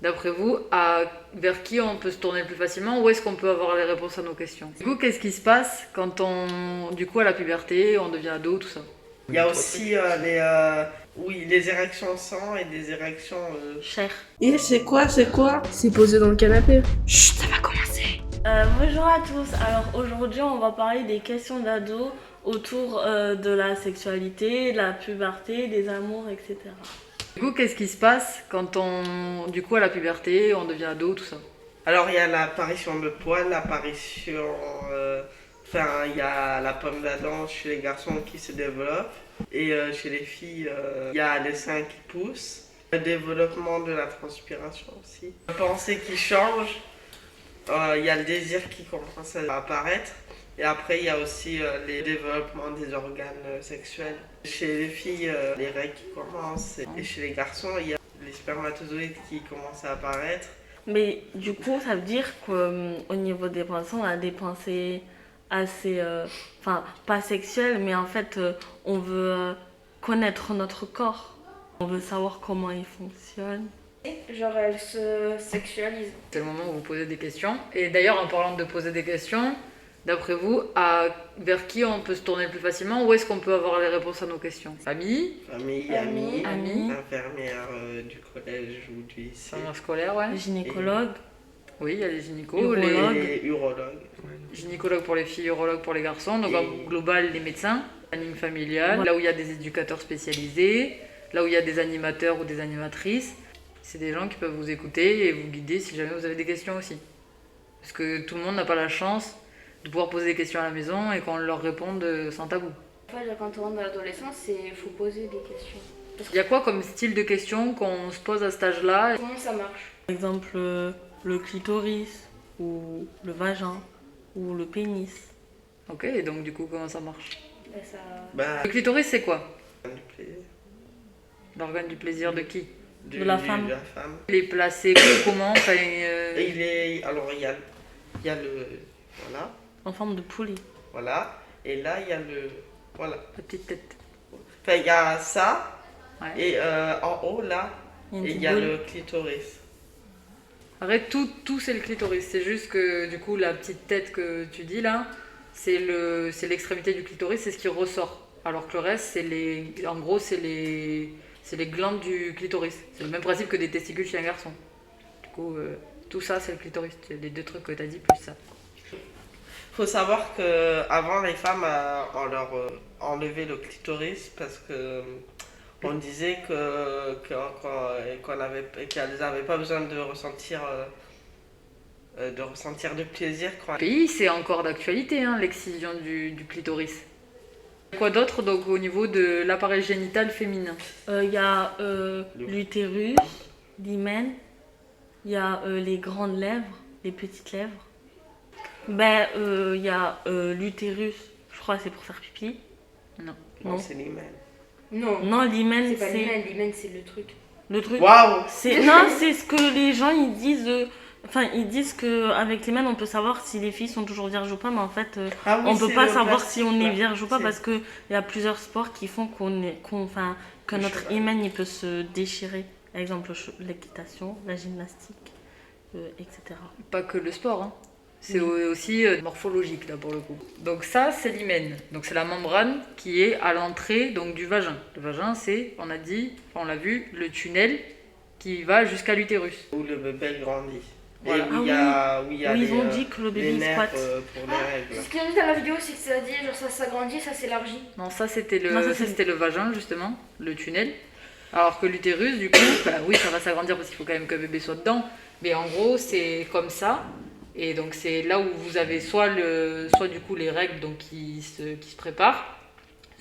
D'après vous, vers qui on peut se tourner le plus facilement? Où est-ce qu'on peut avoir les réponses à nos questions? Du coup, qu'est-ce qui se passe quand du coup, à la puberté, on devient ado, tout ça? Il y a aussi les érections au sang et des érections... Cher. Et c'est quoi? C'est posé dans le canapé. Chut, ça va commencer. Bonjour à tous, alors aujourd'hui on va parler des questions d'ados autour de la sexualité, de la puberté, des amours, etc. Du coup, qu'est-ce qui se passe quand du coup, à la puberté, on devient ado, tout ça? Alors il y a l'apparition de poils, il y a la pomme d'Adam chez les garçons qui se développe. Et chez les filles, il y a les seins qui poussent. Le développement de la transpiration aussi. La pensée qui change. Il y a le désir qui commence à apparaître. Et après, il y a aussi les développements des organes sexuels. Chez les filles, les règles qui commencent. Et chez les garçons, il y a les spermatozoïdes qui commencent à apparaître. Mais du coup, ça veut dire qu'au niveau des pensées, on a des pensées assez... pas sexuelles, mais en fait, on veut connaître notre corps. On veut savoir comment il fonctionne. Genre elle se sexualise. C'est le moment où vous posez des questions. Et d'ailleurs, en parlant de poser des questions, d'après vous, vers qui on peut se tourner le plus facilement? Où est-ce qu'on peut avoir les réponses à nos questions? Famille, Famille, Amis. infirmière du collège ou du lycée. centre scolaire, ouais. Gynécologue, Oui, il y a les gynécos, Urologue. Et urologue. gynécologues pour les filles, urologues pour les garçons. Donc en global, les médecins, planning familial, là où il y a des éducateurs spécialisés, là où il y a des animateurs ou des animatrices. C'est des gens qui peuvent vous écouter et vous guider si jamais vous avez des questions aussi. Parce que tout le monde n'a pas la chance de pouvoir poser des questions à la maison et qu'on leur réponde sans tabou. En fait, quand on rentre dans l'adolescence, il faut poser des questions. Il y a quoi comme style de questions qu'on se pose à cet âge-là? Comment ça marche? par exemple le clitoris, ou le vagin, ou le pénis. Ok, et donc du coup, comment ça marche? Ben, ça... Bah, Le clitoris, c'est quoi? du plaisir. L'organe du plaisir de qui? De la femme. De la femme. Il est placé comment? Enfin, Et alors il y a le... Voilà. En forme de poulet. Voilà. Et là, il y a le... Voilà. la petite tête. Enfin, il y a ça. Ouais. Et en haut, là, Une il petite y a boule. le clitoris. Arrête, tout c'est le clitoris. C'est juste que du coup, la petite tête que tu dis là, c'est l'extrémité du clitoris, c'est ce qui ressort. Alors que le reste, en gros, c'est les glandes du clitoris. C'est le même principe que des testicules chez un garçon. Du coup, tout ça, c'est le clitoris. C'est les deux trucs que tu as dit, plus ça. Faut savoir que avant les femmes, on leur enlevait le clitoris parce que on disait qu'elles n'avaient pas besoin de ressentir de plaisir quand Au pays, c'est encore d'actualité, hein, l'excision du clitoris. Quoi d'autre donc au niveau de l'appareil génital féminin? Il y a l'utérus, l'hymen, il y a les grandes lèvres, les petites lèvres. Il y a l'utérus, je crois que c'est pour faire pipi. Non. Non, Non. c'est l'hymen. Non, Non, l'hymen c'est pas c'est l'hymen, c'est le truc. le truc. Waouh! Non, c'est ce que les gens ils disent. Ils disent qu'avec l'hymen on peut savoir si les filles sont toujours vierges ou pas, mais en fait Ah oui, on peut c'est pas le savoir plastique, si on est là. vierge ou pas C'est- parce qu'il y a plusieurs sports qui font que notre cheval. hymen il peut se déchirer. Par exemple l'équitation, la gymnastique, etc. Pas que le sport, hein. C'est Oui. aussi morphologique là pour le coup. Donc ça c'est l'hymen. Donc c'est la membrane qui est à l'entrée donc du vagin. Le vagin c'est, on l'a vu, le tunnel qui va jusqu'à l'utérus. Où le bébé grandit. Voilà. Et où il y a, Oui, ils ont dit que le les bébé il nerfs squatte. pour les règles. Ce que j'ai vu dans la vidéo, c'est que ça dit, genre ça s'agrandit, ça s'élargit. Non, ça c'était Non, ça, c'est- c'était le vagin justement, le tunnel. Alors que l'utérus du coup, oui ça va s'agrandir parce qu'il faut quand même qu'un bébé soit dedans. Mais en gros c'est comme ça. Et donc c'est là où vous avez soit du coup les règles donc qui se préparent,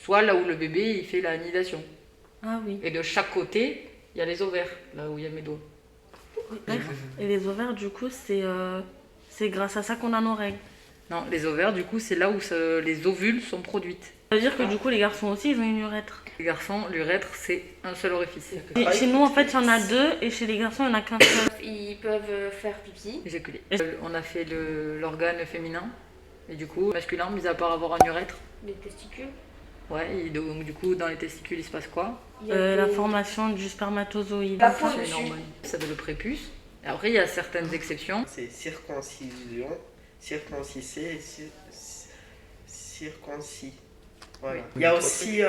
soit là où le bébé il fait la nidation. Ah oui. Et de chaque côté, il y a les ovaires, là où il y a mes doigts. Et les ovaires du coup c'est grâce à ça qu'on a nos règles. Non, les ovaires du coup c'est là où les ovules sont produites. Ça veut dire que du coup les garçons aussi ils ont une urètre. Les garçons, l'urètre c'est un seul orifice. Et chez nous en fait il y en a deux et chez les garçons il n'y en a qu'un seul. Ils peuvent faire pipi. Éjaculé. On a fait l'organe féminin. Et du coup, masculin, mis à part avoir un urètre. Les testicules. Ouais, et donc du coup, dans les testicules, il se passe quoi? Il y a La des- formation du spermatozoïde. La peau C'est dessus. normal. Ça s'appelle le prépuce. Après, il y a certaines exceptions. C'est circoncision, circoncisé et circoncis. Ouais. Il y a aussi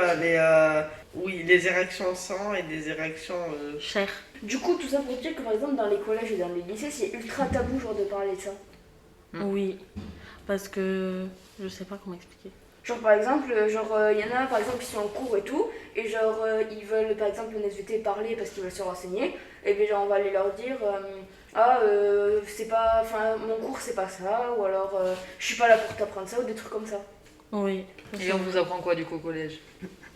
les érections sang et des érections... Cher. Du coup, tout ça pour dire que par exemple dans les collèges et dans les lycées, c'est ultra tabou genre de parler de ça. Oui. Parce que je sais pas comment expliquer. Genre par exemple, il y en a par exemple qui sont en cours et tout, et genre ils veulent par exemple le SVT parler parce qu'ils veulent se renseigner, et bien genre on va aller leur dire c'est pas, enfin mon cours c'est pas ça, ou alors je suis pas là pour t'apprendre ça, ou des trucs comme ça. Oui. Et on vous apprend quoi du coup au collège?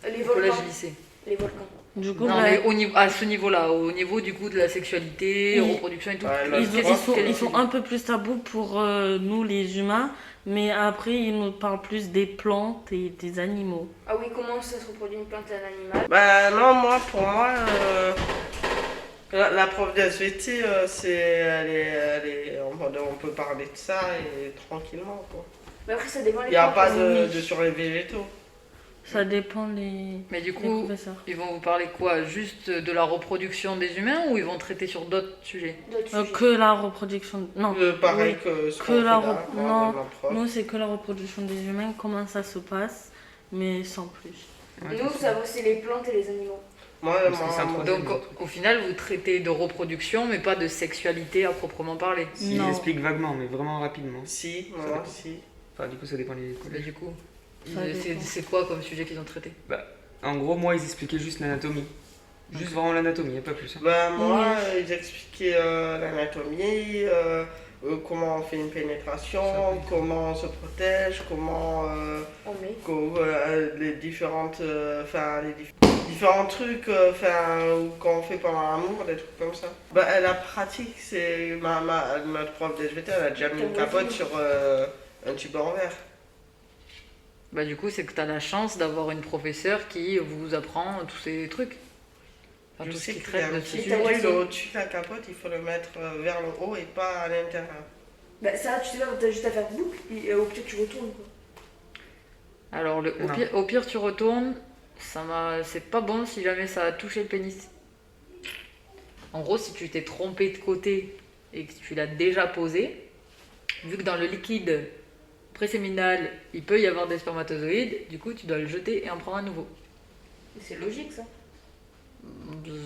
Les Au collège volcans. et lycée. Les volcans. Du coup, Non, bah, mais à ce niveau-là, au niveau du coup de la sexualité, Oui. reproduction et tout. Ouais, ils sont un peu plus tabous pour nous les humains, mais après ils nous parlent plus des plantes et des animaux. Ah oui, comment ça se reproduit une plante et un animal? Bah non, pour moi, la prof d'SVT, on peut parler de ça et tranquillement, quoi. Mais après ça dépend Il des n'y a plantes, pas parce que- de sur les végétaux. Ça dépend les Mais du les coup, professeurs. ils vont vous parler quoi? Juste de la reproduction des humains ou ils vont traiter sur d'autres sujets? d'autres sujets. Que la reproduction. Non. Pareil Oui. que ce Que qu'on fait la là, re- quoi, non, avec notre prof. Nous, c'est que la reproduction des humains, comment ça se passe, mais sans plus. Nous, ça va, c'est les plantes et les animaux. Moi, Parce que c'est un troisième. Donc au final, vous traitez de reproduction, mais pas de sexualité à proprement parler. Il Non. explique vaguement, mais vraiment rapidement. si, Ça moi, dépend. si. Enfin, du coup, ça dépend des Mais collèges. du coup, Ça dépend. c'est quoi comme sujet qu'ils ont traité? En gros, moi, ils expliquaient juste l'anatomie. Juste vraiment l'anatomie, et pas plus. Hein. Bah, moi, ils expliquaient l'anatomie, comment on fait une pénétration, comment on se protège, comment On met. les différentes, différents trucs, qu'on fait pendant l'amour, des trucs comme ça. Bah, la pratique, c'est notre prof d'SVT, elle a déjà mis une capote sur un tube en verre. Bah du coup, c'est que tu as la chance d'avoir une professeure qui vous apprend tous ces trucs. Enfin, Je tout ce sais qui qu'il y a traite un de ce petit sujet. bidule au-dessus de la capote, il faut le mettre vers le haut et pas à l'intérieur. Bah ça, tu sais pas, t'as juste à faire boucle, et au pire tu retournes quoi. Alors Non. au pire, tu retournes, c'est pas bon si jamais ça a touché le pénis. En gros, si tu t'es trompé de côté et que tu l'as déjà posé, vu que dans le liquide préséminal, il peut y avoir des spermatozoïdes, du coup tu dois le jeter et en prendre un nouveau. Mais c'est logique ça.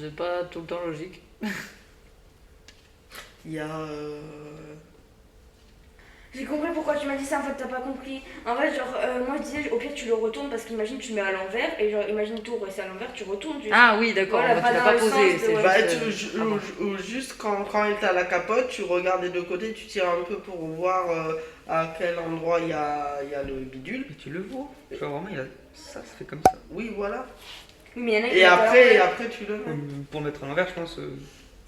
C'est pas tout le temps logique. Il y a. J'ai compris pourquoi tu m'as dit ça, en fait t'as pas compris. En fait genre moi je disais au pire tu le retournes parce qu'imagine tu mets à l'envers et genre imagine tout c'est à l'envers, tu retournes juste. Ah oui, d'accord, Voilà, bah, pas tu l'as dans pas le posé. sens de- C'est ouais. Bah, juste, ou juste quand il est à la capote, tu regardes des deux côtés, tu tires un peu pour voir à quel endroit il y a le bidule. Et tu le vois. Tu vois, vraiment, ça se fait comme ça. Oui, voilà. Oui, mais il y en a qui Et mettent à l'envers. après tu le mets. Pour le mettre à l'envers, je pense.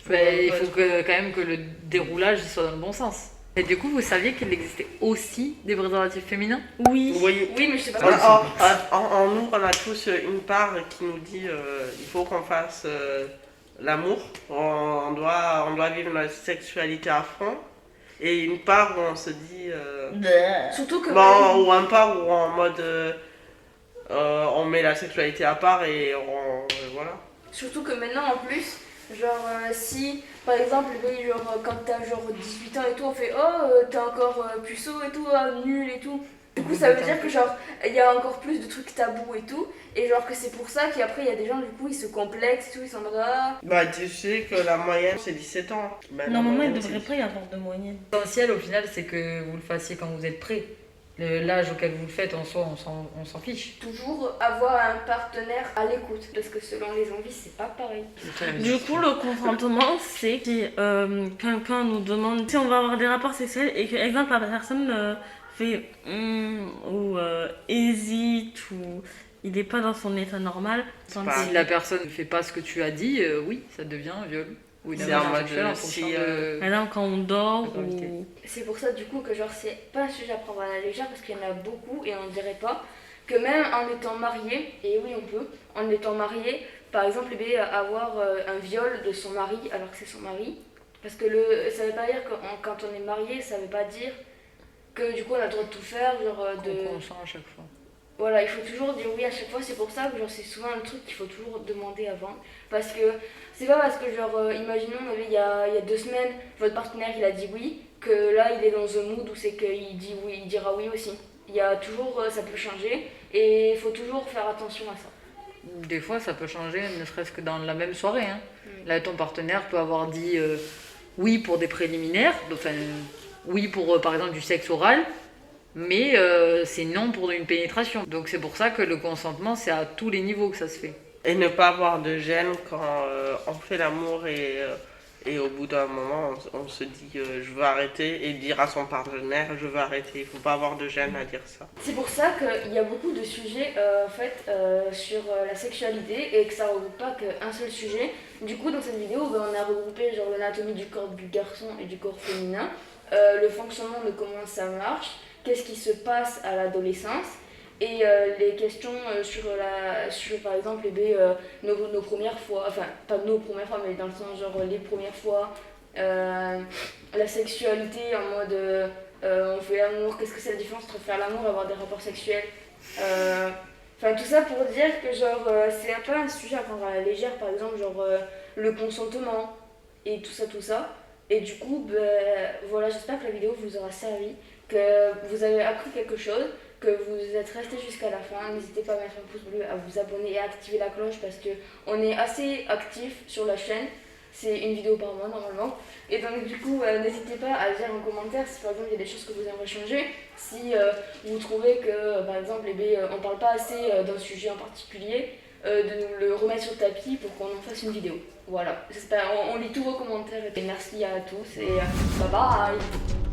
Mais il faut quand même que le déroulage il soit dans le bon sens. Et du coup, vous saviez qu'il existait aussi des préservatifs féminins? Oui. Oui. Oui, mais je sais pas. En nous, on a tous une part qui nous dit il faut qu'on fasse l'amour. On doit vivre notre sexualité à fond. Et une part où on se dit. Surtout que Ou un part où en mode. On met la sexualité à part et voilà. Surtout que maintenant en plus, genre si par exemple oui, genre quand t'as genre 18 ans et tout, on fait t'es encore puceau et tout, ah, nul et tout. Du coup ça veut dire que genre il y a encore plus de trucs tabous et tout, et genre que c'est pour ça qu'après il y a des gens du coup ils se complexent et tout, ils sont en mode Bah, tu sais que la moyenne c'est 17 ans. Bah, la Normalement, il ne moyenne, devrait c'est- pas y avoir de moyenne. L'essentiel au final, c'est que vous le fassiez quand vous êtes prêt. L'âge auquel vous le faites, en soi, on s'en fiche. toujours avoir un partenaire à l'écoute, parce que selon les envies c'est pas pareil. Du coup, le consentement, c'est si quelqu'un nous demande si on va avoir des rapports sexuels et que, exemple, la personne fait ou hésite ou il n'est pas dans son état normal. pas- Si la personne ne fait pas ce que tu as dit, oui, ça devient un viol. Ou une C'est agression en mode, sexuelle en si, fonction de... Par exemple, quand on dort La gravité. ou... C'est pour ça du coup que genre c'est pas un sujet à prendre à la légère parce qu'il y en a beaucoup et on dirait pas que même en étant marié, et oui on peut, en étant marié, par exemple avoir un viol de son mari alors que c'est son mari, parce que ça veut pas dire que quand on est marié, ça veut pas dire que du coup on a le droit de tout faire, genre Qu'on consent à chaque fois. Voilà, il faut toujours dire oui à chaque fois. C'est pour ça que genre, c'est souvent un truc qu'il faut toujours demander avant. Parce que c'est pas parce que, genre, imaginons, il y a 2 semaines, votre partenaire il a dit oui, que là il est dans un mood où c'est qu'il dit oui, il dira oui aussi. Il y a toujours, ça peut changer et il faut toujours faire attention à ça. Des fois, ça peut changer, ne serait-ce que dans la même soirée. Hein. Là, ton partenaire peut avoir dit oui pour des préliminaires, enfin oui pour par exemple du sexe oral, mais c'est non pour une pénétration. Donc c'est pour ça que le consentement, c'est à tous les niveaux que ça se fait. Et ne pas avoir de gêne quand on fait l'amour et au bout d'un moment on se dit je veux arrêter et dire à son partenaire je veux arrêter. Il ne faut pas avoir de gêne à dire ça. C'est pour ça qu'il y a beaucoup de sujets en fait, sur la sexualité et que ça ne regroupe pas qu'un seul sujet. Du coup dans cette vidéo on a regroupé genre l'anatomie du corps du garçon et du corps féminin, le fonctionnement de comment ça marche, qu'est-ce qui se passe à l'adolescence et les questions sur par exemple nos premières fois, enfin pas nos premières fois mais dans le sens genre les premières fois, la sexualité en mode on fait l'amour, qu'est-ce que c'est la différence entre faire l'amour et avoir des rapports sexuels, enfin tout ça pour dire que genre c'est un peu un sujet à prendre à la légère, par exemple genre le consentement et tout ça. Et du coup, voilà, j'espère que la vidéo vous aura servi, que vous avez appris quelque chose, que vous êtes resté jusqu'à la fin. N'hésitez pas à mettre un pouce bleu, à vous abonner et à activer la cloche parce qu'on est assez actif sur la chaîne. C'est une vidéo par mois normalement. Et donc du coup, n'hésitez pas à dire en commentaire si par exemple il y a des choses que vous aimeriez changer. Si vous trouvez que par exemple on ne parle pas assez d'un sujet en particulier, de nous le remettre sur le tapis pour qu'on en fasse une vidéo. Voilà, j'espère, on lit tous vos commentaires et merci à tous et bye bye.